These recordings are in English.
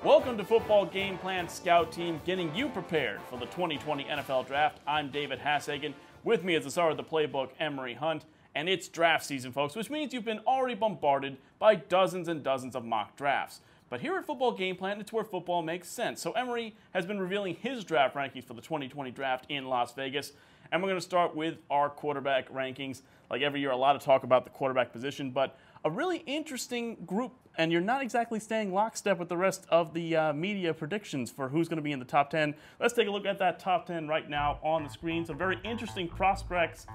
Welcome to Football Game Plan Scout Team, getting you prepared for the 2020 NFL Draft. I'm David Hassagen. With me is the star of the playbook, Emory Hunt. And it's draft season, folks, which means you've been already bombarded by dozens and dozens of mock drafts. But here at Football Game Plan, it's where football makes sense. So Emory has been revealing his draft rankings for the 2020 draft in Las Vegas. And we're going to start with our quarterback rankings. Like every year, a lot of talk about the quarterback position, but a really interesting group, and you're not exactly staying lockstep with the rest of the media predictions for who's going to be in the top 10. Let's take a look at that top 10 right now on the screen. Some very interesting prospects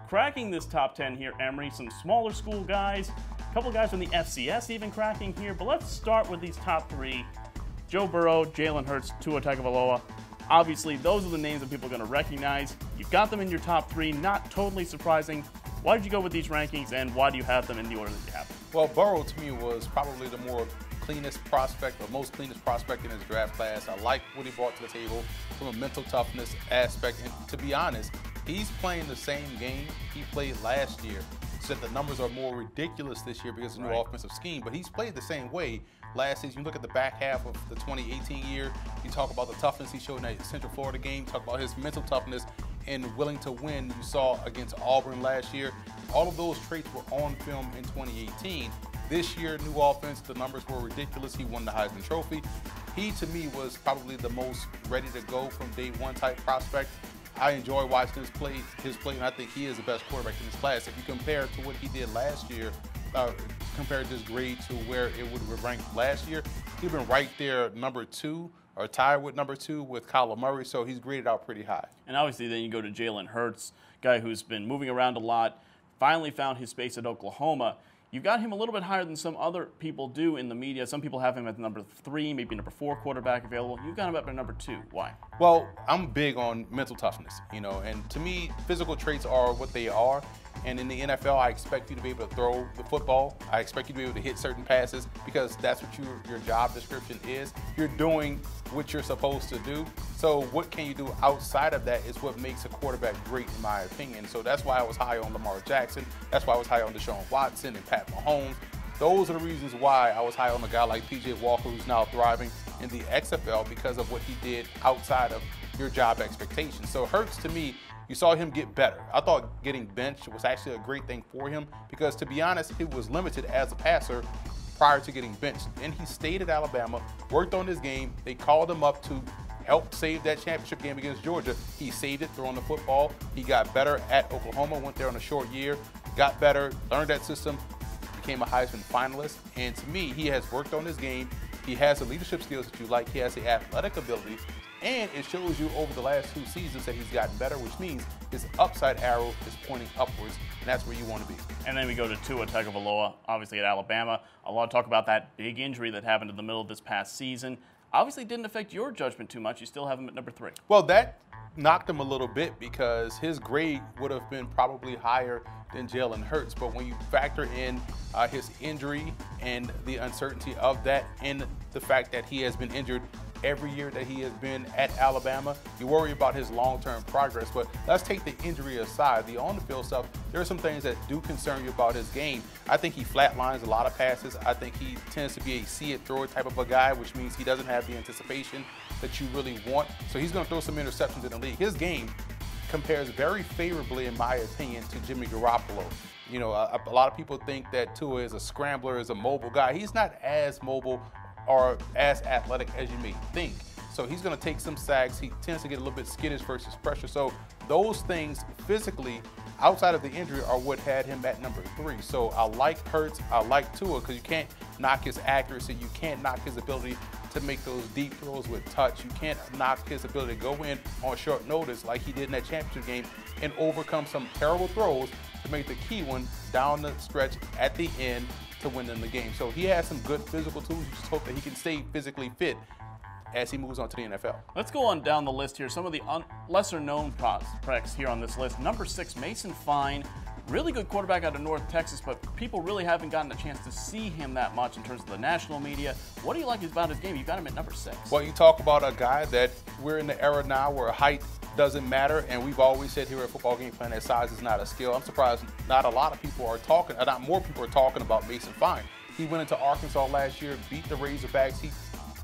cracking this top 10 here, Emory. Some smaller school guys, a couple guys from the FCS even cracking here. But let's start with these top three: Joe Burrow, Jalen Hurts, Tua Tagovailoa. Obviously, those are the names that people are going to recognize. You've got them in your top three, not totally surprising. Why did you go with these rankings, and why do you have them in the order that you have them? Well, Burrow, to me, was probably the more cleanest prospect, or most cleanest prospect in his draft class. I like what he brought to the table from a mental toughness aspect. And to be honest, he's playing the same game he played last year. So that the numbers are more ridiculous this year because of the new offensive scheme. But he's played the same way last season. You look at the back half of the 2018 year, you talk about the toughness he showed in that Central Florida game, talk about his mental toughness and willing to win you saw against Auburn last year. All of those traits were on film in 2018. This year, new offense, the numbers were ridiculous. He won the Heisman Trophy. He, to me, was probably the most ready to go from day one type prospect. I enjoy watching his play, and I think he is the best quarterback in this class. If you compare to what he did last year, compared this grade to where it would have ranked last year, he'd been right there, number 2, or tied with number 2 with Kyler Murray, so he's graded out pretty high. And obviously then you go to Jalen Hurts, guy who's been moving around a lot, finally found his space at Oklahoma. You've got him a little bit higher than some other people do in the media. Some people have him at number 3, maybe number 4 quarterback available. You've got him up at number 2. Why? Well, I'm big on mental toughness, and to me, physical traits are what they are. And in the NFL, I expect you to be able to throw the football. I expect you to be able to hit certain passes because that's what your job description is. You're doing what you're supposed to do. So what can you do outside of that is what makes a quarterback great, in my opinion. So that's why I was high on Lamar Jackson. That's why I was high on Deshaun Watson and Pat Mahomes. Those are the reasons why I was high on a guy like P.J. Walker, who's now thriving in the XFL because of what he did outside of your job expectations. So Hurts, to me, you saw him get better. I thought getting benched was actually a great thing for him because, to be honest, he was limited as a passer prior to getting benched. And he stayed at Alabama, worked on his game. They called him up to help save that championship game against Georgia. He saved it throwing the football. He got better at Oklahoma, went there on a short year, got better, learned that system, became a Heisman finalist. And to me, he has worked on his game. He has the leadership skills that you like. He has the athletic ability. And it shows you over the last 2 seasons that he's gotten better, which means his upside arrow is pointing upwards, and that's where you want to be. And then we go to Tua Tagovailoa, obviously at Alabama. A lot of talk about that big injury that happened in the middle of this past season. Obviously didn't affect your judgment too much. You still have him at number 3. Well, that knocked him a little bit because his grade would have been probably higher than Jalen Hurts. But when you factor in his injury and the uncertainty of that and the fact that he has been injured every year that he has been at Alabama, you worry about his long-term progress. But let's take the injury aside. The on-the-field stuff, there are some things that do concern you about his game. I think he flatlines a lot of passes. I think he tends to be a see-it-throw it type of a guy, which means he doesn't have the anticipation that you really want. So he's going to throw some interceptions in the league. His game compares very favorably, in my opinion, to Jimmy Garoppolo. A lot of people think that Tua is a scrambler, is a mobile guy. He's not as mobile or as athletic as you may think. So he's going to take some sacks. He tends to get a little bit skittish versus pressure. So those things physically, outside of the injury, are what had him at number 3. So I like Hurts. I like Tua because you can't knock his accuracy. You can't knock his ability to make those deep throws with touch. You can't knock his ability to go in on short notice like he did in that championship game and overcome some terrible throws to make the key one down the stretch at the end to win in the game. So he has some good physical tools. You just hope that he can stay physically fit as he moves on to the NFL. Let's go on down the list here. Some of the lesser-known prospects here on this list. Number 6, Mason Fine. Really good quarterback out of North Texas, but people really haven't gotten a chance to see him that much in terms of the national media. What do you like about his game? You've got him at number 6. Well, you talk about a guy that we're in the era now where height doesn't matter, and we've always said here at Football Game Plan that size is not a skill. I'm surprised not a lot of people are talking, not more people are talking about Mason Fine. He went into Arkansas last year, beat the Razorbacks. He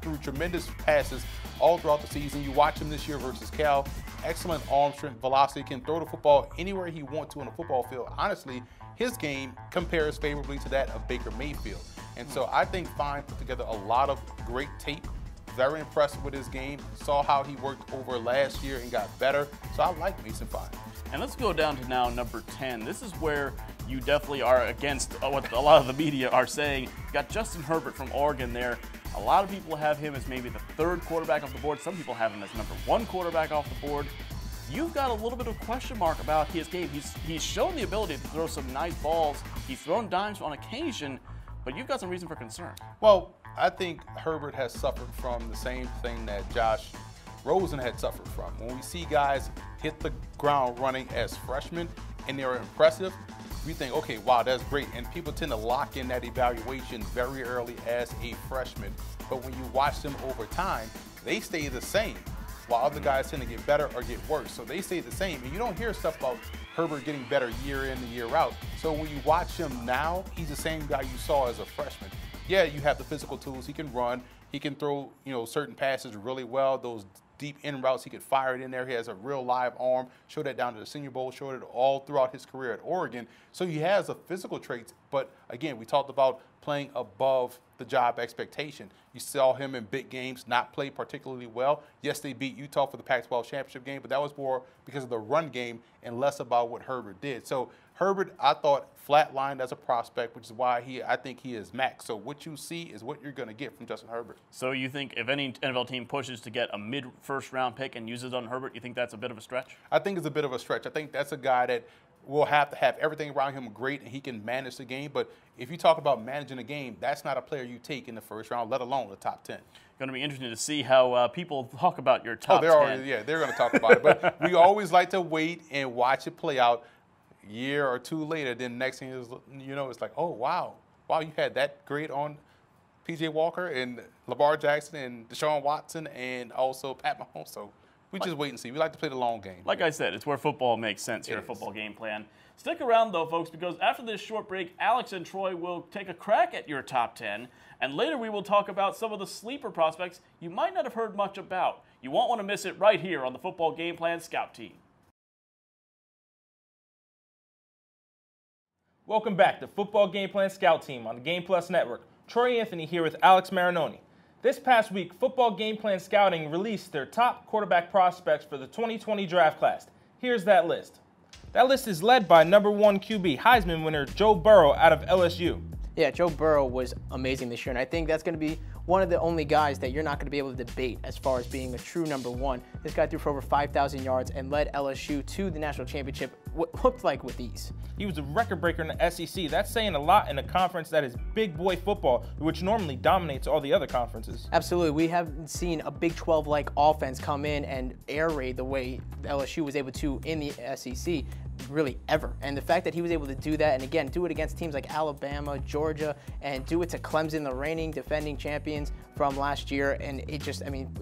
threw tremendous passes all throughout the season. You watch him this year versus Cal. Excellent arm strength, velocity, can throw the football anywhere he wants to on the football field. Honestly, his game compares favorably to that of Baker Mayfield. And so I think Fine put together a lot of great tape. Very impressed with his game. Saw how he worked over last year and got better. So I like Mason Fine. And let's go down to now number 10. This is where you definitely are against what a lot of the media are saying. You got Justin Herbert from Oregon there. A lot of people have him as maybe the third quarterback off the board. Some people have him as number 1 quarterback off the board. You've got a little bit of question mark about his game. He's shown the ability to throw some nice balls. He's thrown dimes on occasion, but you've got some reason for concern. Well, I think Herbert has suffered from the same thing that Josh Rosen had suffered from. When we see guys hit the ground running as freshmen and they're impressive, we think, okay, wow, that's great. And people tend to lock in that evaluation very early as a freshman. But when you watch them over time, they stay the same, while other guys tend to get better or get worse. So they stay the same. And you don't hear stuff about Herbert getting better year in and year out. So when you watch him now, he's the same guy you saw as a freshman. Yeah, you have the physical tools. He can run. He can throw, certain passes really well. Those deep in routes, he could fire it in there. He has a real live arm. Showed that down to the Senior Bowl. Showed it all throughout his career at Oregon. So he has the physical traits. But again, we talked about playing above the job expectation. You saw him in big games not play particularly well. Yes, they beat Utah for the Pac-12 championship game, but that was more because of the run game and less about what Herbert did. So Herbert, I thought, flatlined as a prospect, which is why I think he is max. So what you see is what you're going to get from Justin Herbert. So you think if any NFL team pushes to get a mid-first round pick and uses it on Herbert, you think that's a bit of a stretch? I think it's a bit of a stretch. I think that's a guy that will have to have everything around him great and he can manage the game. But if you talk about managing a game, that's not a player you take in the first round, let alone the top 10. Going to be interesting to see how people talk about your top 10. They're going to talk about it. But we always like to wait and watch it play out. Year or two later, then next thing is, it's like, oh, wow, you had that grade on P.J. Walker and LeVar Jackson and Deshaun Watson and also Pat Mahomes. So we just wait and see. We like to play the long game. Like I said, it's where football makes sense here at Football Game Plan. Stick around, though, folks, because after this short break, Alex and Troy will take a crack at your top 10, and later we will talk about some of the sleeper prospects you might not have heard much about. You won't want to miss it right here on the Football Game Plan Scout Team. Welcome back to Football Game Plan Scout Team on the Game Plus Network. Troy Anthony here with Alex Marinoni. This past week, Football Game Plan Scouting released their top quarterback prospects for the 2020 draft class. Here's that list. That list is led by number 1 QB, Heisman winner Joe Burrow out of LSU. Yeah, Joe Burrow was amazing this year, and I think that's going to be one of the only guys that you're not going to be able to debate as far as being a true number 1. This guy threw for over 5,000 yards and led LSU to the national championship, what looked like with ease. He was a record breaker in the SEC. That's saying a lot in a conference that is big boy football, which normally dominates all the other conferences. Absolutely. We haven't seen a Big 12-like offense come in and air raid the way LSU was able to in the SEC. Really ever. And the fact that he was able to do that, and again, do it against teams like Alabama, Georgia, and do it to Clemson, the reigning defending champions from last year, and it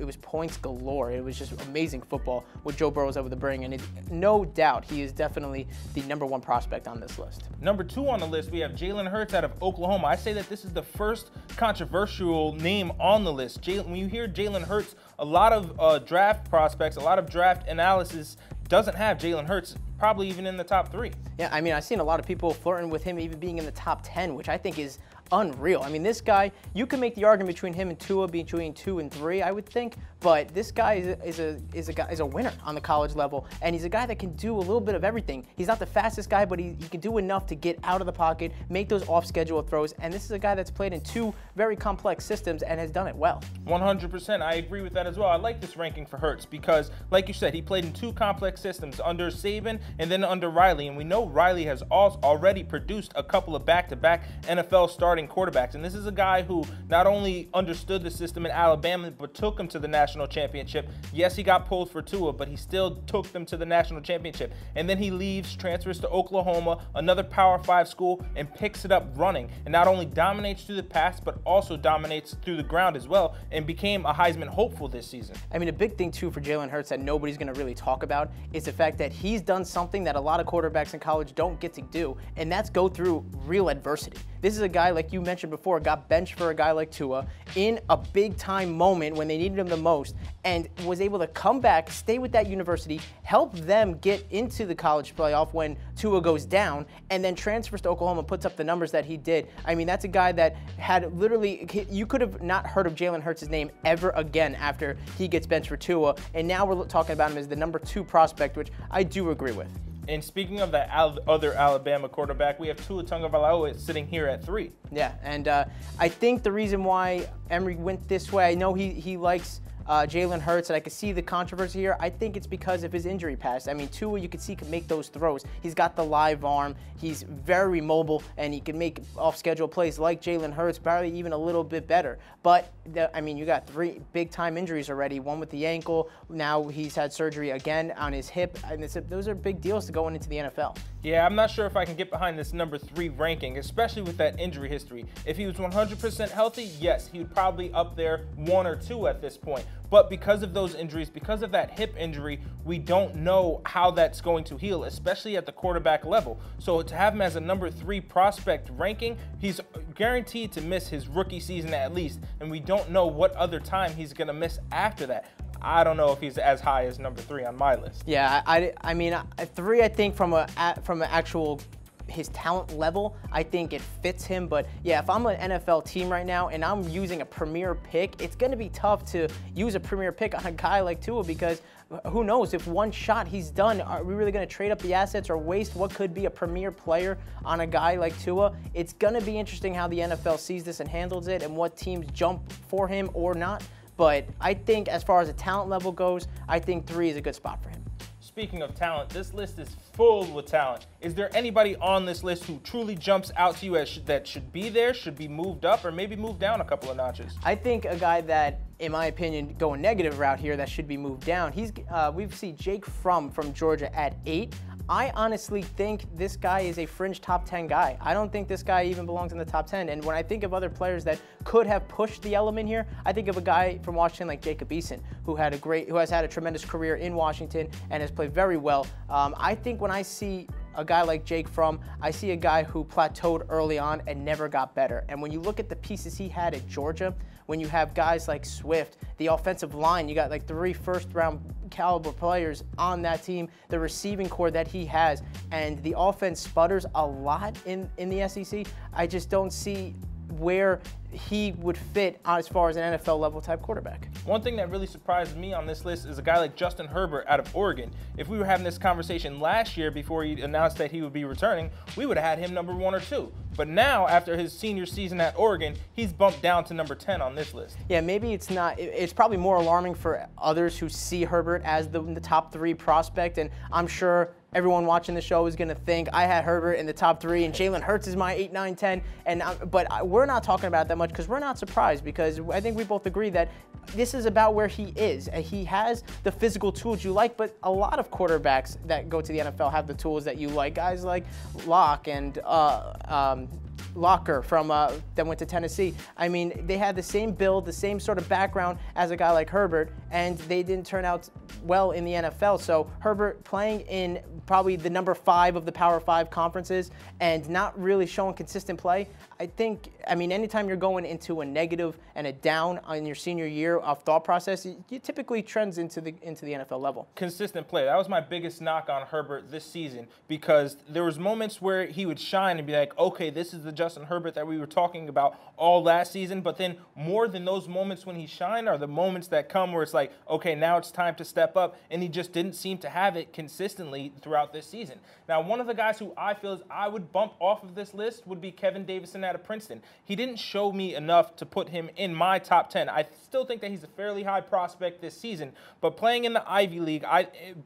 was points galore. It was just amazing football what Joe Burrow was able to bring, and no doubt he is definitely the number 1 prospect on this list. Number 2 on the list, we have Jalen Hurts out of Oklahoma. I say that this is the first controversial name on the list. When you hear Jalen Hurts, a lot of draft prospects, a lot of draft analysis doesn't have Jalen Hurts probably even in the top 3. Yeah, I've seen a lot of people flirting with him even being in the top 10, which I think is unreal. This guy, you can make the argument between him and Tua between 2 and 3, I would think, but this guy is a winner on the college level, and he's a guy that can do a little bit of everything. He's not the fastest guy, but he can do enough to get out of the pocket, make those off-schedule throws, and this is a guy that's played in 2 very complex systems and has done it well. 100%. I agree with that as well. I like this ranking for Hurts because, like you said, he played in 2 complex systems under Saban and then under Riley, and we know Riley has already produced a couple of back-to-back NFL starting quarterbacks, and this is a guy who not only understood the system in Alabama but took him to the national championship. Yes, he got pulled for Tua, but he still took them to the national championship, and then he leaves, transfers to Oklahoma, another Power 5 school, and picks it up running, and not only dominates through the pass but also dominates through the ground as well, and became a Heisman hopeful this season. A big thing too for Jalen Hurts that nobody's going to really talk about is the fact that he's done something that a lot of quarterbacks in college don't get to do, and that's go through real adversity. This is a guy, like you mentioned before, got benched for a guy like Tua in a big-time moment when they needed him the most, and was able to come back, stay with that university, help them get into the college playoff when Tua goes down, and then transfers to Oklahoma, puts up the numbers that he did. I mean, that's a guy that had literally, you could have not heard of Jalen Hurts' name ever again after he gets benched for Tua, and now we're talking about him as the number 2 prospect, which I do agree with. And speaking of that other Alabama quarterback, we have Tua Tagovailoa sitting here at 3. Yeah, and I think the reason why Emory went this way, I know he likes Jalen Hurts, and I can see the controversy here. I think it's because of his injury past. I mean, Tua, you can see, can make those throws. He's got the live arm. He's very mobile, and he can make off-schedule plays like Jalen Hurts, probably even a little bit better. But, I mean, you got 3 big-time injuries already, one with the ankle. Now he's had surgery again on his hip. And those are big deals to going into the NFL. Yeah, I'm not sure if I can get behind this number 3 ranking, especially with that injury history. If he was 100% healthy, yes, he would probably up there 1 or 2 at this point. But because of those injuries, because of that hip injury, we don't know how that's going to heal, especially at the quarterback level. So to have him as a number 3 prospect ranking, he's guaranteed to miss his rookie season at least, and we don't know what other time he's going to miss after that. I don't know if he's as high as number 3 on my list. Yeah, I mean, 3, I think from an actual his talent level, I think it fits him. But yeah, if I'm an NFL team right now and I'm using a premier pick, it's going to be tough to use a premier pick on a guy like Tua, because who knows, if one shot he's done, are we really going to trade up the assets or waste what could be a premier player on a guy like Tua? It's going to be interesting how the NFL sees this and handles it, and what teams jump for him or not. But I think as far as the talent level goes, I think 3 is a good spot for him. Speaking of talent, this list is full with talent. Is there anybody on this list who truly jumps out to you as that should be there, should be moved up, or maybe moved down a couple of notches? I think a guy that, in my opinion, going negative route here that should be moved down. We see Jake Fromm from Georgia at 8. I honestly think this guy is a fringe top 10 guy. I don't think this guy even belongs in the top 10. And when I think of other players that could have pushed the element here, I think of a guy from Washington like Jacob Eason, who has had a tremendous career in Washington and has played very well. I think when I see a guy like Jake Fromm, I see a guy who plateaued early on and never got better. And when you look at the pieces he had at Georgia, when you have guys like Swift, the offensive line, you got like 3 first-round caliber players on that team, the receiving core that he has, and the offense sputters a lot in the SEC. I just don't see where he would fit as far as an NFL level type quarterback. One thing that really surprised me on this list is a guy like Justin Herbert out of Oregon. If we were having this conversation last year before he announced that he would be returning, we would have had him number 1 or 2. But now, after his senior season at Oregon, he's bumped down to number 10 on this list. Yeah, maybe it's not. It's probably more alarming for others who see Herbert as the top 3 prospect, and I'm sure everyone watching the show is going to think I had Herbert in the top 3 and Jalen Hurts is my 8, 9, 10. But we're not talking about that much because we're not surprised, because I think we both agree that this is about where he is. He has the physical tools you like, but a lot of quarterbacks that go to the NFL have the tools that you like. Guys like Locke and Locker from that went to Tennessee. I mean, they had the same build, the same sort of background as a guy like Herbert, and they didn't turn out well in the NFL. So Herbert playing in probably the number 5 of the Power 5 conferences and not really showing consistent play. I mean, anytime you're going into a negative and a down on your senior year of thought process, you typically trends into the NFL level. Consistent play. That was my biggest knock on Herbert this season, because there was moments where he would shine and be like, okay, this is the Justin Herbert that we were talking about all last season. But then more than those moments when he shined are the moments that come where it's like, okay, now it's time to step up. And he just didn't seem to have it consistently throughout this season. Now, one of the guys who I feel is I would bump off of this list would be Kevin Davison out of Princeton. He didn't show me enough to put him in my top 10. I still think that he's a fairly high prospect this season, but playing in the Ivy League,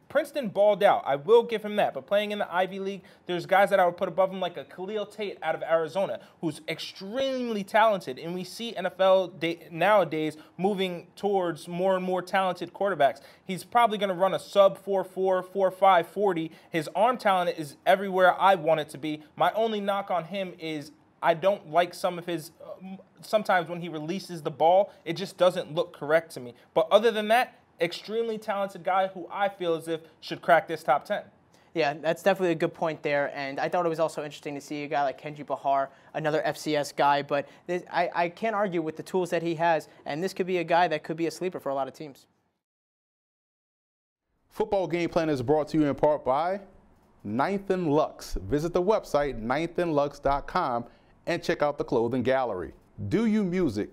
Princeton balled out. I will give him that, but playing in the Ivy League, there's guys that I would put above him like a Khalil Tate out of Arizona, who's extremely talented, and we see NFL nowadays moving towards more and more talented quarterbacks. He's probably going to run a sub 4.4, 4.5 40. His arm talent is everywhere I want it to be. My only knock on him is I don't like some of his, sometimes when he releases the ball, it just doesn't look correct to me. But other than that, extremely talented guy who I feel as if should crack this top 10. Yeah, that's definitely a good point there. And I thought it was also interesting to see a guy like Kenji Bahar, another FCS guy. But I can't argue with the tools that he has. And this could be a guy that could be a sleeper for a lot of teams. Football Game Plan is brought to you in part by 9th and Lux. Visit the website 9thandlux.com and check out the clothing gallery. Do You Music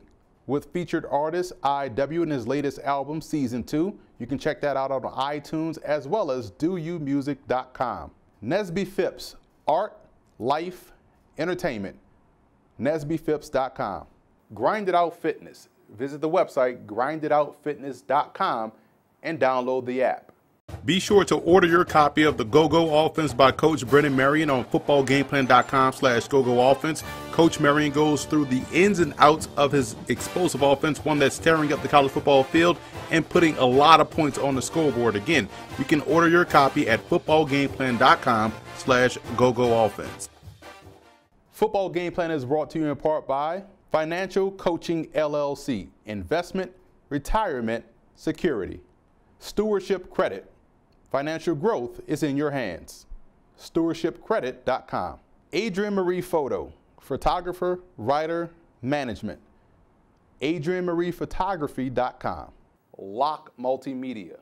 with featured artist IW in his latest album, Season 2. You can check that out on iTunes as well as doyoumusic.com. Nesby Phipps, art, life, entertainment. NesbyPhipps.com. Grind It Out Fitness. Visit the website grinditoutfitness.com and download the app. Be sure to order your copy of the Go-Go Offense by Coach Brennan Marion on footballgameplan.com/GoGoOffense. Coach Marion goes through the ins and outs of his explosive offense, one that's tearing up the college football field and putting a lot of points on the scoreboard. Again, you can order your copy at footballgameplan.com/GoGoOffense. Football Game Plan is brought to you in part by Financial Coaching LLC, investment, retirement, security. Stewardship Credit. Financial growth is in your hands. Stewardshipcredit.com. Adrienne Marie Photo, photographer, writer, management. AdrienneMariePhotography.com. Lock Multimedia.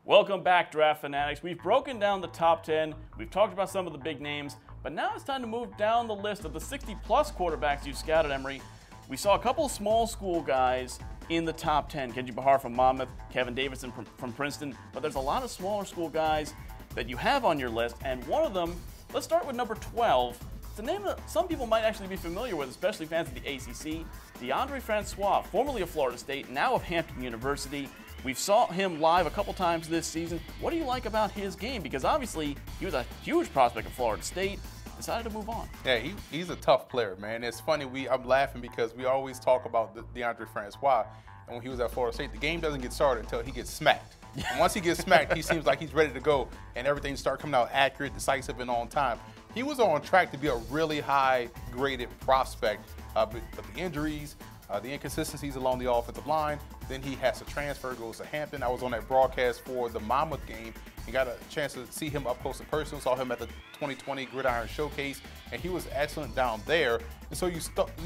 Welcome back, Draft Fanatics. We've broken down the top 10. We've talked about some of the big names, but now it's time to move down the list of the 60-plus quarterbacks you've scouted, Emory. We saw a couple small school guys in the top 10. Kenji Bahar from Monmouth, Kevin Davidson from Princeton, but there's a lot of smaller school guys that you have on your list, and one of them, let's start with number 12. It's a name that some people might actually be familiar with, especially fans of the ACC. Deondre Francois, formerly of Florida State, now of Hampton University. We've saw him live a couple times this season. What do you like about his game? Because obviously he was a huge prospect of Florida State. Decided to move on. Yeah, he's a tough player, man. It's funny, I'm laughing because we always talk about Deondre Francois, and when he was at Florida State, the game doesn't get started until he gets smacked. And once he gets smacked, he seems like he's ready to go, and everything starts coming out accurate, decisive, and on time. He was on track to be a really high-graded prospect, but the injuries, the inconsistencies along the offensive line, then he has to transfer, goes to Hampton. I was on that broadcast for the Monmouth game. You got a chance to see him up close and personal, saw him at the 2020 Gridiron Showcase, and he was excellent down there. And so you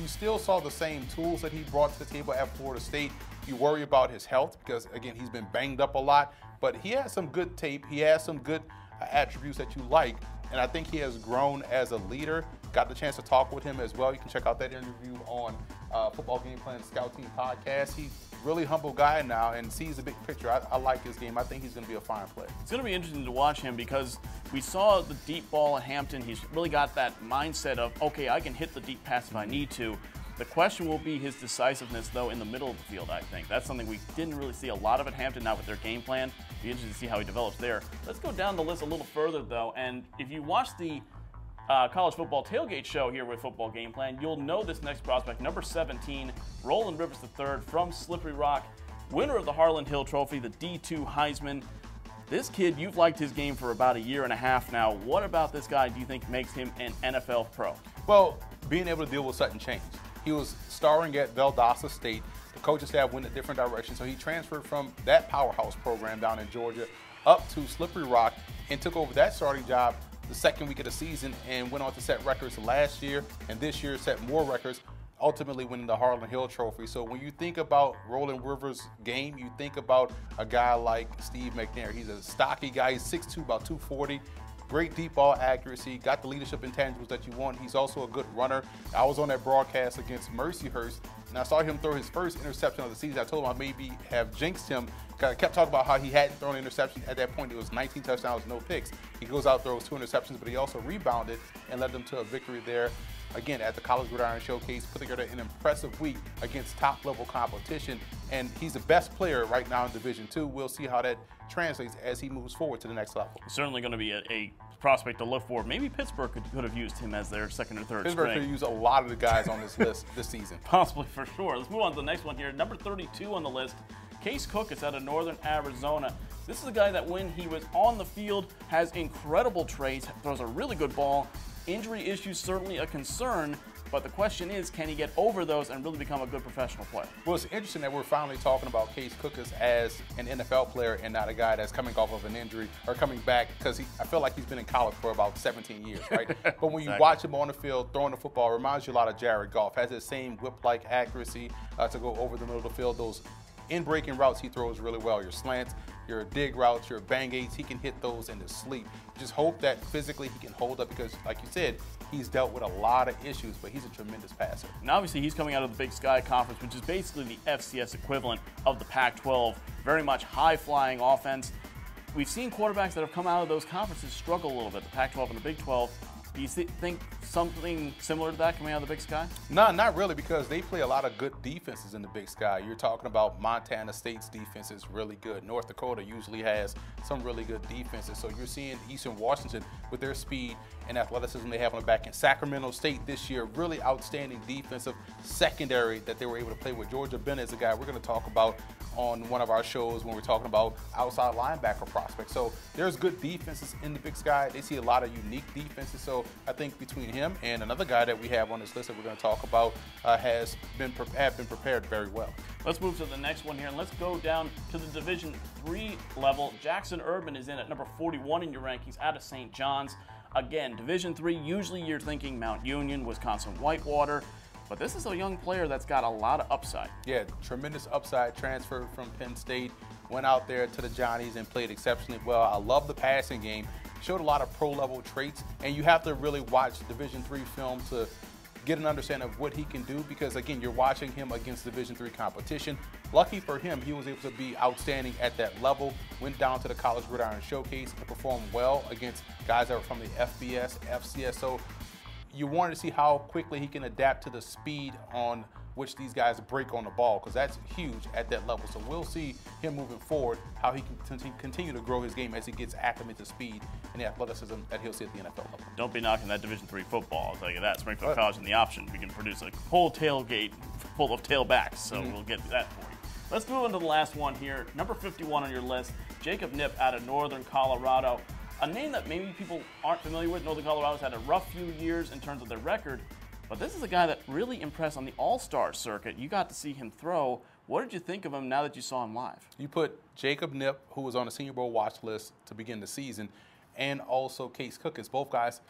still saw the same tools that he brought to the table at Florida State. You worry about his health because, again, he's been banged up a lot, but he has some good tape. He has some good attributes that you like, and I think he has grown as a leader. Got the chance to talk with him as well. You can check out that interview on Football Game Plan Scout Team Podcast. He's a really humble guy now and sees the big picture. I like his game. I think he's going to be a fine player. It's going to be interesting to watch him because we saw the deep ball at Hampton. He's really got that mindset of, okay, I can hit the deep pass if I need to. The question will be his decisiveness, though, in the middle of the field, I think. That's something we didn't really see a lot of at Hampton, not with their game plan. Be interested to see how he develops there. Let's go down the list a little further, though, and if you watch the college football tailgate show here with Football Game Plan, you'll know this next prospect, number 17, Roland Rivers III from Slippery Rock, winner of the Harlan Hill Trophy, the D2 Heisman. This kid, you've liked his game for about a year and a half now. What about this guy do you think makes him an NFL pro? Well, being able to deal with sudden change. He was starring at Valdosta State. The coaching staff went a different direction, so he transferred from that powerhouse program down in Georgia up to Slippery Rock and took over that starting job the second week of the season and went on to set records last year and this year set more records, ultimately winning the Harlan Hill Trophy. So when you think about Roland Rivers' game, you think about a guy like Steve McNair. He's a stocky guy. He's 6'2", about 240. Great deep ball accuracy, got the leadership intangibles that you want. He's also a good runner. I was on that broadcast against Mercyhurst, and I saw him throw his first interception of the season. I told him I maybe have jinxed him. I kept talking about how he hadn't thrown an interception. At that point, it was 19 touchdowns, no picks. He goes out, throws 2 interceptions, but he also rebounded and led them to a victory there. Again, at the College Gridiron Showcase, put together an impressive week against top-level competition, and he's the best player right now in Division II. We'll see how that translates as he moves forward to the next level. Certainly going to be a prospect to look for. Maybe Pittsburgh could have used him as their second or third Pittsburgh string. could use a lot of the guys on this list this season. Possibly, for sure. Let's move on to the next one here. Number 32 on the list, Case Cook is out of Northern Arizona. This is a guy that when he was on the field has incredible traits, throws a really good ball. Injury issues certainly a concern, but the question is, can he get over those and really become a good professional player? Well, it's interesting that we're finally talking about Case Cookers as an NFL player and not a guy that's coming off of an injury or coming back, because I feel like he's been in college for about 17 years, right? But when you watch him on the field throwing the football, it reminds you a lot of Jared Goff. Has the same whip-like accuracy to go over the middle of the field. Those in-breaking routes he throws really well. Your slants, your dig routes, your bang aids, he can hit those in his sleep. Just hope that physically he can hold up, because, like you said, he's dealt with a lot of issues, but he's a tremendous passer. And obviously he's coming out of the Big Sky Conference, which is basically the FCS equivalent of the Pac-12. Very much high-flying offense. We've seen quarterbacks that have come out of those conferences struggle a little bit, the Pac-12 and the Big 12. Do you think something similar to that coming out of the Big Sky? No, not really, because they play a lot of good defenses in the Big Sky. You're talking about Montana State's defense is really good. North Dakota usually has some really good defenses. So you're seeing Eastern Washington with their speed and athleticism they have on the back end. Sacramento State this year, really outstanding defensive secondary that they were able to play with. Georgia Bennett is a guy we're going to talk about on one of our shows when we're talking about outside linebacker prospects. So there's good defenses in the Big Sky. They see a lot of unique defenses. So I think between him and another guy that we have on this list that we're going to talk about have been prepared very well. Let's move to the next one here, and let's go down to the Division III level. Jackson Urban is in at number 41 in your rankings out of St. John's. Again, Division III, usually you're thinking Mount Union, Wisconsin Whitewater. But this is a young player that's got a lot of upside. Yeah, tremendous upside. Transferred from Penn State, went out there to the Johnnies and played exceptionally well. I love the passing game. Showed a lot of pro-level traits, and you have to really watch Division III film to get an understanding of what he can do, because, again, you're watching him against Division III competition. Lucky for him, he was able to be outstanding at that level, went down to the College Gridiron Showcase and performed well against guys that were from the FBS, FCS. So you wanted to see how quickly he can adapt to the speed on which these guys break on the ball, because that's huge at that level. So we'll see him moving forward, how he can continue to grow his game as he gets acclimated to speed and the athleticism that he'll see at the NFL level. Don't be knocking that Division III football, I'll tell you that. Springfield College and the option. We can produce a whole tailgate full of tailbacks, so we'll get that for you. Let's move on to the last one here. Number 51 on your list, Jacob Knipp out of Northern Colorado. A name that maybe people aren't familiar with. Northern Colorado's had a rough few years in terms of their record, but this is a guy that really impressed on the All-Star circuit. You got to see him throw. What did you think of him now that you saw him live? You put Jacob Knipp, who was on the Senior Bowl watch list to begin the season, and also Case Cookins. Both guys,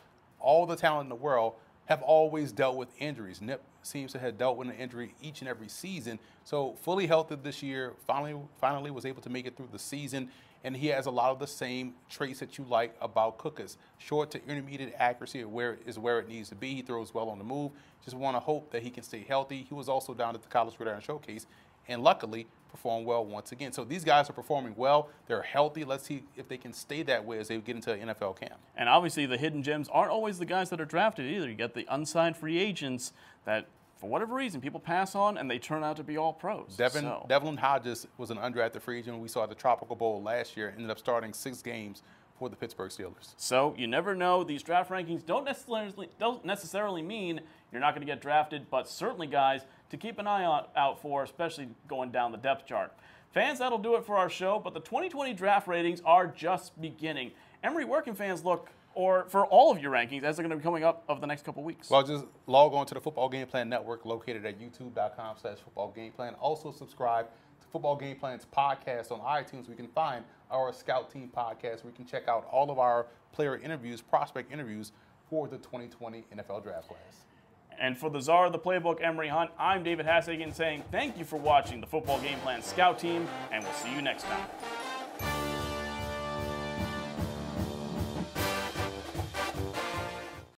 all the talent in the world, have always dealt with injuries. Knipp seems to have dealt with an injury each and every season. So fully healthy this year, finally was able to make it through the season. And he has a lot of the same traits that you like about Cookins. Short to intermediate accuracy is where it needs to be. He throws well on the move. Just want to hope that he can stay healthy. He was also down at the College Gridiron Showcase and luckily performed well once again. So these guys are performing well. They're healthy. Let's see if they can stay that way as they get into an NFL camp. And obviously the hidden gems aren't always the guys that are drafted either. You get the unsigned free agents that, for whatever reason, people pass on and they turn out to be all pros. Devlin Hodges was an undrafted free agent we saw at the Tropical Bowl last year, ended up starting 6 games for the Pittsburgh Steelers. So you never know. These draft rankings don't necessarily mean you're not going to get drafted, but certainly guys to keep an eye out for, especially going down the depth chart. Fans, that'll do it for our show, but the 2020 draft ratings are just beginning. Emory, where can fans look or for all of your rankings as they're going to be coming up over the next couple weeks? Well, just log on to the Football Game Plan Network located at youtube.com/footballgameplan. Also subscribe to Football Game Plan's podcast on iTunes. We can find our Scout Team podcast. We can check out all of our player interviews, prospect interviews for the 2020 NFL Draft class. And for the czar of the playbook, Emory Hunt, I'm David Hassagen saying thank you for watching the Football Game Plan Scout Team, and we'll see you next time.